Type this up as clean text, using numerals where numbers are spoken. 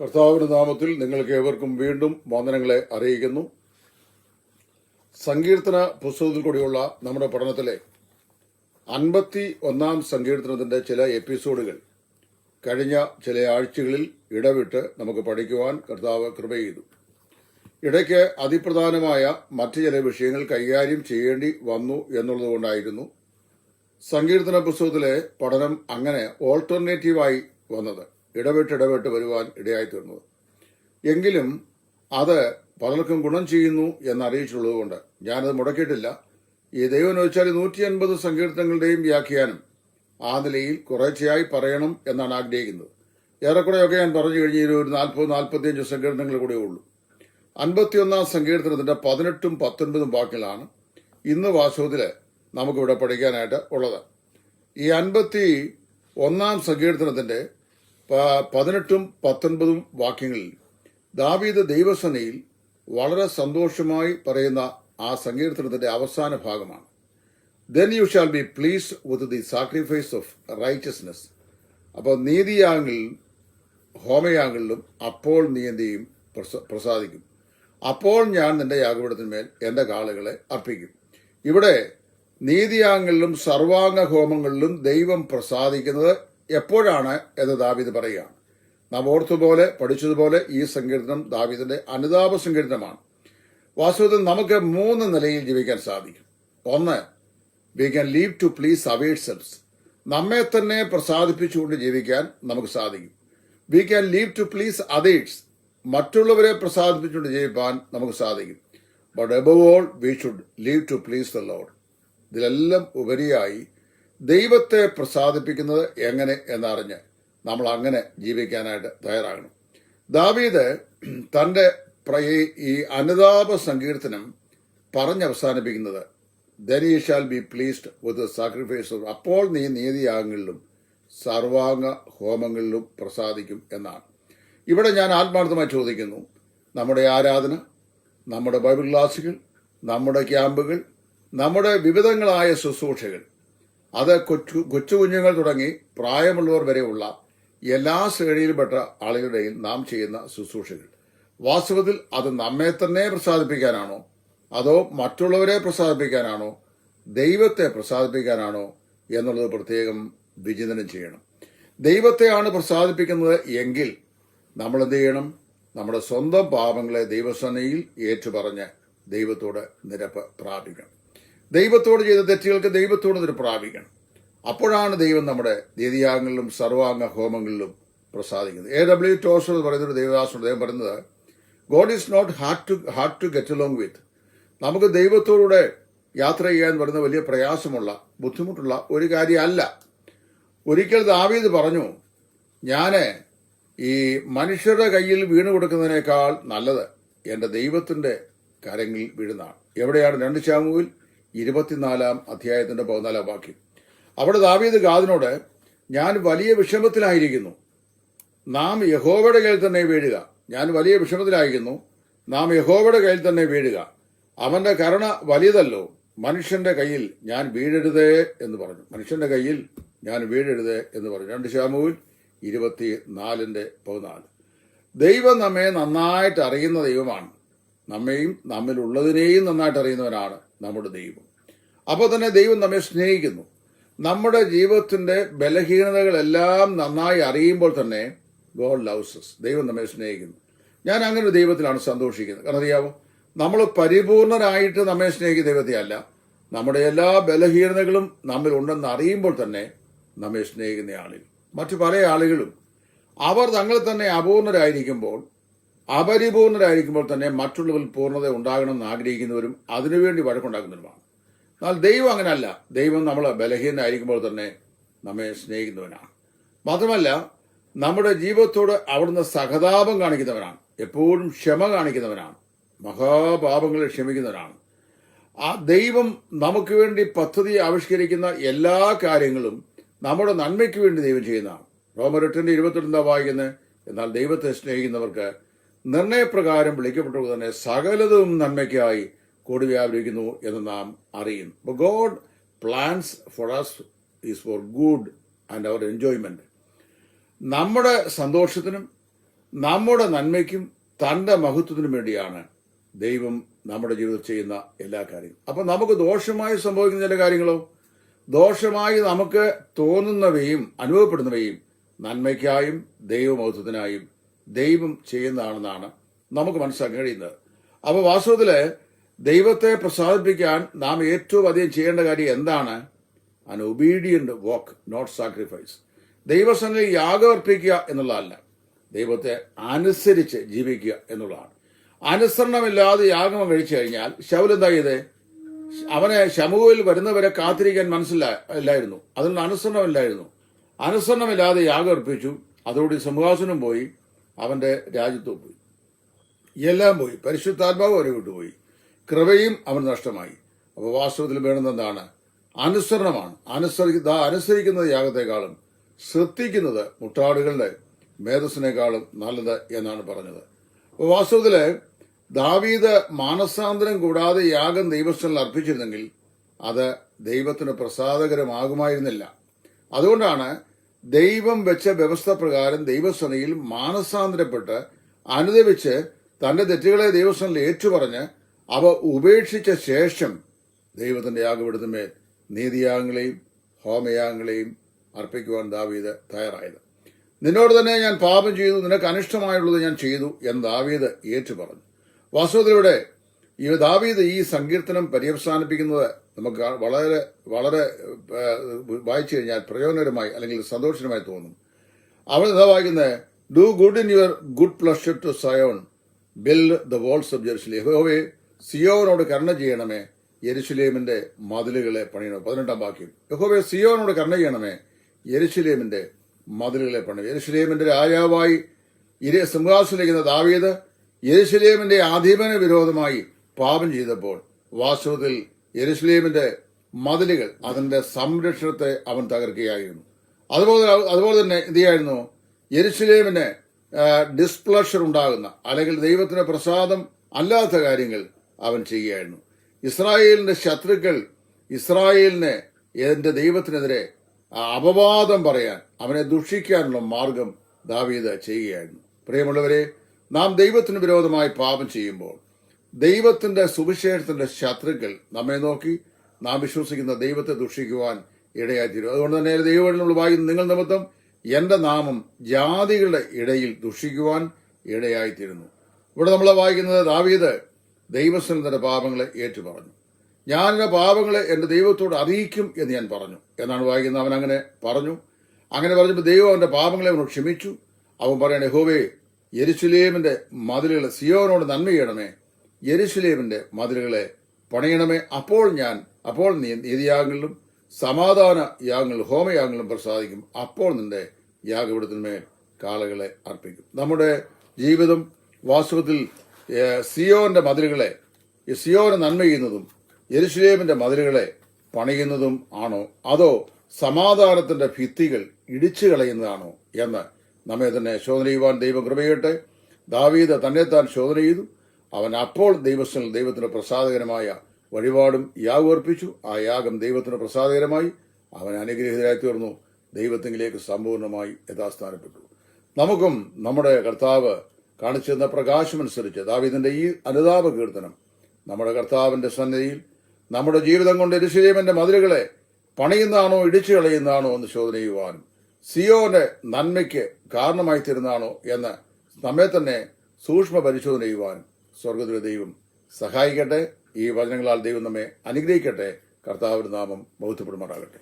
കർത്താവിന്റെ നാമത്തിൽ നിങ്ങൾക്ക് ഏവർക്കും വീണ്ടും വന്ദനങ്ങളെ അറിയിക്കുന്നു. സങ്കീർത്തന പുസ്തകത്തിൽ കൂടിയുള്ള നമ്മുടെ പഠനത്തിലെ 51 സങ്കീർത്തനത്തിന്റെ ചില എപ്പിസോഡുകൾ കഴിഞ്ഞ ചില ആഴ്ചകളിൽ ഇടവിട്ട് നമുക്ക് പഠിക്കുവാൻ കർത്താവ് കൃപ ചെയ്തു. ഇടയ്ക്ക് അതിപ്രധാനമായ മറ്റു ചില വിഷയങ്ങൾ കൈകാര്യം ചെയ്യേണ്ടി വന്നു എന്നുള്ളതുകൊണ്ടായിരുന്നു സങ്കീർത്തന പുസ്തകത്തിലെ പഠനം അങ്ങനെ ഓൾട്ടർനേറ്റീവായി വന്നത്, ഇടവിട്ട് വരുവാൻ ഇടയായിത്തീർന്നത്. എങ്കിലും അത് പലർക്കും ഗുണം ചെയ്യുന്നു എന്നറിയിച്ചുള്ളതുകൊണ്ട് ഞാനത് മുടക്കിയിട്ടില്ല. ഈ ദൈവം ചോദിച്ചാൽ 150 സങ്കീർത്തനങ്ങളുടെയും വ്യാഖ്യാനം ആ നിലയിൽ കുറേശ്ശെയായി പറയണം എന്നാണ് ആഗ്രഹിക്കുന്നത്. ഏറെക്കുറെയൊക്കെ ഞാൻ പറഞ്ഞു കഴിഞ്ഞ ഒരു 40-45 സങ്കീർത്തനങ്ങൾ കൂടെ ഉള്ളൂ. 51 സങ്കീർത്തനത്തിന്റെ 18-ഉം 19 വാക്യങ്ങളാണ് ഇന്ന് വാസ്തവത്തില് നമുക്കിവിടെ പഠിക്കാനായിട്ട് ഉള്ളത്. ഈ 51 സങ്കീർത്തനത്തിന്റെ 18-ഉം 19 വാക്യങ്ങളിൽ ദാവീദ് ദൈവസന്നിധിയിൽ വളരെ സന്തോഷമായി പറയുന്ന ആ സങ്കീർത്തനത്തിന്റെ അവസാന ഭാഗമാണ്. Then you shall be pleased with the sacrifice of righteousness. അപ്പോൾ നീതിയാഗങ്ങളിലും ഹോമയാഗങ്ങളിലും അപ്പോൾ നീ എന്ത് ചെയ്യും? പ്രസാദിക്കും. അപ്പോൾ ഞാൻ നിന്റെ യാഗപീഠത്തിന്മേൽ എന്റെ കാളുകളെ അർപ്പിക്കും. ഇവിടെ നീതിയാഗങ്ങളിലും സർവാംഗ ഹോമങ്ങളിലും ദൈവം പ്രസാദിക്കുന്നത് എപ്പോഴാണ് എന്ന് ദാവീദ് പറയുകയാണ്. നാം ഓർത്തുപോലെ പഠിച്ചതുപോലെ ഈ സങ്കീർത്തനം ദാവീദിന്റെ അനുതാപ സങ്കീർത്തനമാണ്. വാസ്തവത്തിൽ നമുക്ക് 3 നിലയിൽ ജീവിക്കാൻ സാധിക്കും. ഒന്ന്, we can live to please ourselves. നമ്മെ തന്നെ പ്രസാദിപ്പിച്ചുകൊണ്ട് ജീവിക്കാൻ നമുക്ക് സാധിക്കും. We can live to please others. മറ്റുള്ളവരെ പ്രസാദിപ്പിച്ചുകൊണ്ട് ജീവിക്കാൻ നമുക്ക് സാധിക്കും. But above all we should live to please the Lord. ഇതിലെല്ലാം ഉപരിയായി ദൈവത്തെ പ്രസാദിപ്പിക്കുന്നത് എങ്ങനെ എന്നറിഞ്ഞ് നമ്മൾ അങ്ങനെ ജീവിക്കാനായിട്ട് തയ്യാറാകണം. ദാവീദ് തന്റെ ഈ അനുതാപ സങ്കീർത്തനം പറഞ്ഞവസാനിപ്പിക്കുന്നത് then ye shall be pleased with the sacrifice of, അപ്പോൾ നീ നീതിയാഗങ്ങളിലും സർവാംഗ ഹോമങ്ങളിലും പ്രസാദിക്കും എന്നാണ്. ഇവിടെ ഞാൻ ആത്മാർത്ഥമായി ചോദിക്കുന്നു, നമ്മുടെ ആരാധന, നമ്മുടെ ബൈബിൾ ക്ലാസുകൾ, നമ്മുടെ ക്യാമ്പുകൾ, നമ്മുടെ വിവിധങ്ങളായ ശുശ്രൂഷകൾ, അത് കൊച്ചു കുഞ്ഞുങ്ങൾ തുടങ്ങി പ്രായമുള്ളവർ വരെയുള്ള എല്ലാ ശ്രേണിയിൽപ്പെട്ട ആളുകളുടെയും നാം ചെയ്യുന്ന ശുശ്രൂഷകൾ വാസ്തവത്തിൽ അത് നമ്മെ തന്നെ പ്രസാദിപ്പിക്കാനാണോ, അതോ മറ്റുള്ളവരെ പ്രസാദിപ്പിക്കാനാണോ, ദൈവത്തെ പ്രസാദിപ്പിക്കാനാണോ എന്നുള്ളത് പ്രത്യേകം വിചിന്തനം ചെയ്യണം. ദൈവത്തെയാണ് പ്രസാദിപ്പിക്കുന്നത് എങ്കിൽ നമ്മൾ എന്ത് ചെയ്യണം? നമ്മുടെ സ്വന്തം പാപങ്ങളെ ദൈവസന്നിധിയിൽ ഏറ്റുപറഞ്ഞ് ദൈവത്തോട് നിരപ്പ് പ്രാപിക്കണം. ദൈവത്തോട് ചെയ്ത തെറ്റുകൾക്ക് ദൈവത്തോട് നിരപ്പ് പ്രാപിക്കണം. അപ്പോഴാണ് ദൈവം നമ്മുടെ നീതിയാഗങ്ങളിലും സർവാംഗ ഹോമങ്ങളിലും പ്രസാദിക്കുന്നത്. A.W. ടോൾസ്റ്റോയ് എന്ന് പറയുന്ന ഒരു ദൈവദാസനോട് അദ്ദേഹം പറയുന്നത്, God is not hard to get along with. നമുക്ക് ദൈവത്തോടെ യാത്ര ചെയ്യാൻ വരുന്ന വലിയ പ്രയാസമുള്ള, ബുദ്ധിമുട്ടുള്ള ഒരു കാര്യമല്ല. ഒരിക്കൽ ദാവീദ് പറഞ്ഞു, ഞാന് ഈ മനുഷ്യരുടെ കയ്യിൽ വീണു കൊടുക്കുന്നതിനേക്കാൾ നല്ലത് എന്റെ ദൈവത്തിന്റെ കരങ്ങളിൽ വീഴുന്നതാണ്. എവിടെയാണ്? 2 ശമൂവേൽ 24 അധ്യായത്തിന്റെ 14 വാക്യം. അവിടെ ദാവീദ് ഗാദിനോട്, ഞാൻ വലിയ വിഷമത്തിലായിരിക്കുന്നു, നാം യഹോവയുടെ കയ്യിൽ തന്നെ വീഴുക. ഞാൻ വലിയ വിഷമത്തിലായിരിക്കുന്നു, നാം യഹോവയുടെ കയ്യിൽ തന്നെ വീഴുക. അവന്റെ കരുണ വലിയതല്ലോ, മനുഷ്യന്റെ കയ്യിൽ ഞാൻ വീഴരുതേ എന്ന് പറഞ്ഞു. മനുഷ്യന്റെ കയ്യിൽ ഞാൻ വീഴരുതേ എന്ന് പറഞ്ഞു. 2 ശമൂവേൽ 24:14. ദൈവം നമ്മെ നന്നായിട്ട് അറിയുന്ന ദൈവമാണ്. നമ്മെയും നമ്മിലുള്ളതിനെയും നന്നായിട്ട് അറിയുന്നവനാണ് നമ്മുടെ ദൈവം. അപ്പോൾ തന്നെ ദൈവം നമ്മെ സ്നേഹിക്കുന്നു. നമ്മുടെ ജീവിതത്തിന്റെ ബലഹീനതകളെല്ലാം നന്നായി അറിയുമ്പോൾ തന്നെ ഗോഡ് ലവ്സ് us. ദൈവം നമ്മെ സ്നേഹിക്കുന്നു. ഞാൻ അങ്ങനെ ഒരു ദൈവത്തിലാണ് സന്തോഷിക്കുന്നത്. കാരണം അറിയാമോ, നമ്മൾ പരിപൂർണരായിട്ട് നമ്മെ സ്നേഹിക്കുന്ന ദൈവത്തെ അല്ല, നമ്മുടെ എല്ലാ ബലഹീനതകളും നമ്മിൽ ഉണ്ടെന്ന് അറിയുമ്പോൾ തന്നെ നമ്മെ സ്നേഹിക്കുന്ന ആളുകൾ. മറ്റു പല ആളുകളും അവർ തങ്ങൾ തന്നെ അപൂർണരായിരിക്കുമ്പോൾ, അപരിപൂർണരായിരിക്കുമ്പോൾ തന്നെ മറ്റുള്ളവരിൽ പൂർണ്ണത ഉണ്ടാകണമെന്ന് ആഗ്രഹിക്കുന്നവരും അതിനുവേണ്ടി വഴക്കുണ്ടാക്കുന്നവരുമാണ്. എന്നാൽ ദൈവം അങ്ങനല്ല. ദൈവം നമ്മൾ ബലഹീനരായിരിക്കുമ്പോൾ തന്നെ നമ്മെ സ്നേഹിക്കുന്നവനാണ്. മാത്രമല്ല, നമ്മുടെ ജീവിതത്തോട് അവിടുന്ന് സഹതാപം കാണിക്കുന്നവനാണ്. എപ്പോഴും ക്ഷമ കാണിക്കുന്നവനാണ്. മഹാപാപങ്ങളെ ക്ഷമിക്കുന്നവനാണ്. ആ ദൈവം നമുക്ക് വേണ്ടി പദ്ധതി ആവിഷ്കരിക്കുന്ന എല്ലാ കാര്യങ്ങളും നമ്മുടെ നന്മയ്ക്ക് വേണ്ടി ദൈവം ചെയ്യുന്നതാണ്. റോമർ 8:28 വായിക്കുന്നത്, എന്നാൽ ദൈവത്തെ സ്നേഹിക്കുന്നവർക്ക് നിർണയപ്രകാരം വിളിക്കപ്പെട്ടവർക്ക് തന്നെ സകലതും നന്മയ്ക്കായി കൂടി വ്യാപരിക്കുന്നു എന്ന് നാം അറിയുന്നു. അപ്പോൾ God plans for us is for good and our enjoyment. നമ്മുടെ സന്തോഷത്തിനും നമ്മുടെ നന്മയ്ക്കും തന്റെ മഹത്വത്തിനും വേണ്ടിയാണ് ദൈവം നമ്മുടെ ജീവിതത്തിൽ ചെയ്യുന്ന എല്ലാ കാര്യങ്ങളും. അപ്പൊ നമുക്ക് ദോഷമായി സംഭവിക്കുന്ന ചില കാര്യങ്ങളോ, ദോഷമായി നമുക്ക് തോന്നുന്നവയും അനുഭവപ്പെടുന്നവയും നന്മയ്ക്കായും ദൈവമഹത്വത്തിനായും ദൈവം ചെയ്യുന്നതാണെന്നാണ് നമുക്ക് മനസ്സിലാക്കാൻ കഴിയുന്നത്. അപ്പൊ വാസ്തവത്തില് ദൈവത്തെ പ്രസാദിപ്പിക്കാൻ നാം ഏറ്റവും അധികം ചെയ്യേണ്ട കാര്യം എന്താണ്? an obedient walk, not sacrifice. ദൈവസന്നിധിയിൽ യാഗം അർപ്പിക്കുക എന്നുള്ളതല്ല, ദൈവത്തെ അനുസരിച്ച് ജീവിക്കുക എന്നുള്ളതാണ്. അനുസരണമില്ലാതെ യാഗം കഴിച്ചു കഴിഞ്ഞാൽ ശൗൽ എന്താ ചെയ്തേ? അവനെ ശമൂവേൽ വരുന്നവരെ കാത്തിരിക്കാൻ മനസ്സിലായിരുന്നു, അതിനുള്ള അനുസരണമില്ലായിരുന്നു. അനുസരണമില്ലാതെ യാഗം അർപ്പിച്ചു, അതോടെ സിംഹാസനം പോയി, അവന്റെ രാജ്യത്വം പോയി, എല്ലാം പോയി, പരിശുദ്ധാത്മാവ് അവരെ വിട്ടുപോയി, കൃപയും അവൻ നഷ്ടമായി. അപ്പോൾ വാസ്തവത്തിൽ വേണ്ടുന്നത് എന്താണ്? അനുസരണമാണ്. അനുസരിക്കുന്നത് യാഗത്തെക്കാളും ശ്രദ്ധിക്കുന്നത് മുട്ടാടുകളുടെ മേധസ്സിനേക്കാളും നല്ലത് എന്നാണ് പറഞ്ഞത്. അപ്പോൾ വാസ്തവത്തില് ദാവീദ് മാനസാന്തരം കൂടാതെ യാഗം ദൈവസ്ഥനിൽ അർപ്പിച്ചിരുന്നെങ്കിൽ അത് ദൈവത്തിന് പ്രസാദകരമാകുമായിരുന്നില്ല. അതുകൊണ്ടാണ് ദൈവം വെച്ച വ്യവസ്ഥ പ്രകാരം ദൈവസനയിൽ മാനസാന്തരപ്പെട്ട് അനുദപിച്ച് തന്റെ തെറ്റുകളെ ദൈവസനയിൽ ഏറ്റുപറഞ്ഞ് അവ ഉപേക്ഷിച്ച ശേഷം ദൈവത്തിന്റെ യാഗപീഠത്തിന്മേൽ നീതിയാഗങ്ങളെയും ഹോമയാഗങ്ങളെയും അർപ്പിക്കുവാൻ ദാവീദ് തയ്യാറായത്. നിന്നോട് തന്നെ ഞാൻ പാപം ചെയ്തു, നിനക്ക് അനിഷ്ടമായുള്ളത് ഞാൻ ചെയ്തു എന്ന് ദാവീദ് ഏറ്റുപറഞ്ഞു. വാസ്തവത്തിലൂടെ ഈ ദാവീദ് ഈ സങ്കീർത്തനം പര്യവസാനിപ്പിക്കുന്നത് നമുക്ക് വളരെ വളരെ വായിച്ചു കഴിഞ്ഞാൽ പ്രയോജനകരമായി അല്ലെങ്കിൽ സന്തോഷകരമായി തോന്നും. അവൻ എന്താ വായിക്കുന്നത്? Do good in your good pleasure to Zion, build the walls of Jerusalem. യഹോവേ, സിയോനോട് കരുണ ചെയ്യണമേ, യെരുശലേമിന്റെ മതിലുകളെ പണിയണം. 18-ാം വാക്യം. യഹോവേ, സിയോനോട് കരുണ ചെയ്യണമേ, യെരുശലേമിന്റെ മതിലുകളെ പണിയണം. യെരുശലേമിന്റെ രാജാവായി സിംഹാസനിലിരിക്കുന്ന ദാവീദ് യെരുശലേമിന്റെ ആധിപന വിരോധമായി പാപം ചെയ്തപ്പോൾ വാസ്തവത്തിൽ യെരുശലേമിന്റെ മതിലുകൾ, അതിന്റെ സംരക്ഷണത്തെ അവൻ തകർക്കുകയായിരുന്നു. അതുപോലെ തന്നെ എന്ത് ചെയ്യായിരുന്നു? യെരുശലേമിന് ഡിസ്പ്ലഷർ ഉണ്ടാകുന്ന അല്ലെങ്കിൽ ദൈവത്തിന് പ്രസാദം അല്ലാത്ത കാര്യങ്ങൾ അവൻ ചെയ്യുകയായിരുന്നു. ഇസ്രായേലിന്റെ ശത്രുക്കൾ ഇസ്രായേലിനെ എന്റെ ദൈവത്തിനെതിരെ അപവാദം പറയാൻ, അവനെ ദുഷിക്കാനുള്ള മാർഗം ദാവീദ് ചെയ്യുകയായിരുന്നു. പ്രിയമുള്ളവരെ, നാം ദൈവത്തിന് വിരോധമായി പാപം ചെയ്യുമ്പോൾ ദൈവത്തിന്റെ സുവിശേഷത്തിന്റെ ശത്രുക്കൾ നമ്മെ നോക്കി നാം വിശ്വസിക്കുന്ന ദൈവത്തെ ദുഷിക്കുവാൻ ഇടയായിത്തീരും. അതുകൊണ്ട് തന്നെ ദൈവവചനം വായിക്കുന്ന നിങ്ങൾ നിമിത്തം എന്റെ നാമം ജാതികളുടെ ഇടയിൽ ദുഷിക്കുവാൻ ഇടയായിത്തീരുന്നു. ഇവിടെ നമ്മൾ വായിക്കുന്നത് ദാവീദ് ദൈവസ്ഥന്റെ പാപങ്ങളെ ഏറ്റുപറഞ്ഞു. ഞാൻ എന്റെ പാപങ്ങളെ എന്റെ ദൈവത്തോട് അറിയിക്കും എന്ന് ഞാൻ പറഞ്ഞു എന്നാണ് വായിക്കുന്നത്. അവൻ അങ്ങനെ പറഞ്ഞു. അങ്ങനെ പറഞ്ഞപ്പോൾ ദൈവം അവന്റെ പാപങ്ങളെ അവനോട് ക്ഷമിച്ചു. അവൻ പറയണ, യഹോവേ, യെരുശലേമിന്റെ മതിലുകളെ, സിയോനോട് നന്മ ചെയ്യണമേ, യെരുശലേമിന്റെ മതിലുകളെ പണിയണമേ. അപ്പോൾ നീ നീതിയാഗങ്ങളിലും സമാധാന യാഗങ്ങളിലും ഹോമയാഗങ്ങളിലും പ്രസാദിക്കും. അപ്പോൾ നിന്റെ യാഗപീഠത്തിന്മേൽ കാളകളെ അർപ്പിക്കും. നമ്മുടെ ജീവിതം വാസ്തവത്തിൽ സിയോന്റെ മതിലുകളെ, സിയോന് നന്മ ചെയ്യുന്നതും യെരുശലേമിന്റെ മതിലുകളെ പണിയുന്നതും ആണോ, അതോ സമാധാനത്തിന്റെ ഭിത്തികൾ ഇടിച്ചു കളയുന്നതാണോ എന്ന് നമ്മെ തന്നെ ശോധന ചെയ്യുവാൻ ദൈവം കൃപയട്ടെ. ദാവീദ് തന്നെത്താൻ ശോധന ചെയ്തു. അവൻ അപ്പോൾ ദൈവത്തിന് പ്രസാദകരമായ വഴിപാടും യാഗം അർപ്പിച്ചു. ആ യാഗം ദൈവത്തിന് പ്രസാദകരമായി. അവൻ അനുഗ്രഹീതരായി തീർന്നു. ദൈവത്തിങ്കിലേക്ക് സമ്പൂർണ്ണമായി യഥാസ്ഥാനപ്പെട്ടു. നമുക്കും നമ്മുടെ കർത്താവ് കാണിച്ചിരുന്ന പ്രകാശമനുസരിച്ച് ദാവീദിന്റെ ഈ അനുതാപ കീർത്തനം നമ്മുടെ കർത്താവിന്റെ സന്നിധിയിൽ നമ്മുടെ ജീവിതം കൊണ്ട് യെരുശലേമിന്റെ മതിലുകളെ പണിയുന്നതാണോ ഇടിച്ചു കളയുന്നതാണോ എന്ന് ശോധന ചെയ്യുവാനും സിയോന്റെ നന്മയ്ക്ക് കാരണമായി തീരുന്നതാണോ എന്ന് നമ്മെ തന്നെ സൂക്ഷ്മ പരിശോധന ചെയ്യുവാനും സ്വർഗത്തിലെ ദൈവം സഹായിക്കട്ടെ. ഈ വചനങ്ങളാൽ ദൈവം നമ്മെ അനുഗ്രഹിക്കട്ടെ. കർത്താവിന്റെ നാമം ബഹുത്തപ്പെടുമാറാകട്ടെ.